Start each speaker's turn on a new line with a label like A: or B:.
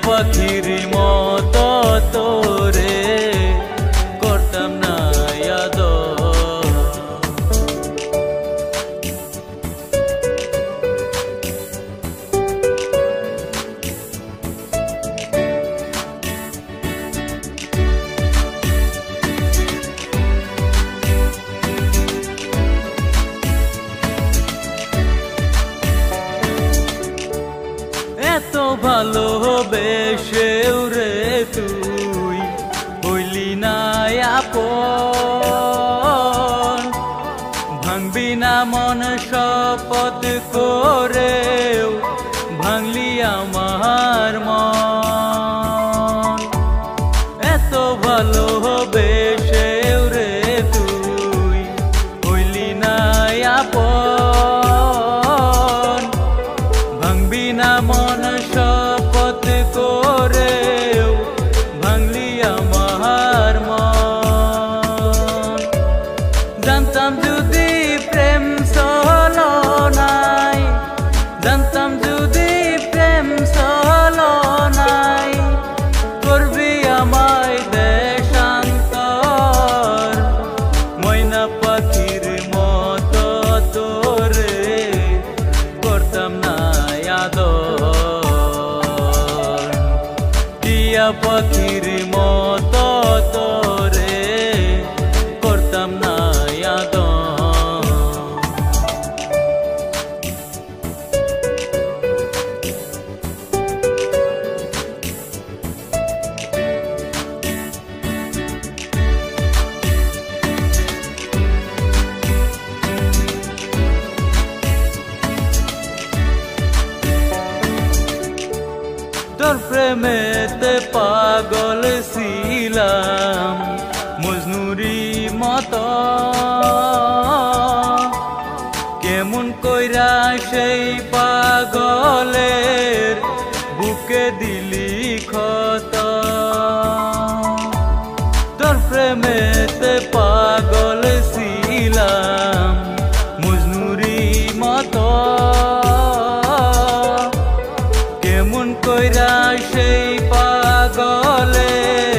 A: পাখির মতো তোরে করতাম না আদর। এত ভালোবেসেও রে তুই হইলি না আপন, ভাঙবি না মন শপথ করেও ভাঙলি আমার মন। এত ভালোবেসেও রে তুই হইলি না আপন, ভাঙবি না মন শপথ করেও ভাঙলি আমার মন। জানতাম যদি প্রেম ছলনায়, জানতাম যদি প্রেম ছলনায় করবি আমায় দেশান্তর, ময়না পাখির মতো তোরে করতাম না আদর। টিয়া পাখির মতো তোরে করতাম না আদর। তোর প্রেমেতে পাগল ছিলাম মজনুরি মতো, কেমন কইরা সেই পাগলের বুকে দিলি ক্ষত। তোর প্রেমেতে পাগল ছিলাম মজনুরি মতো, কেমন কইরা সেই পাগলের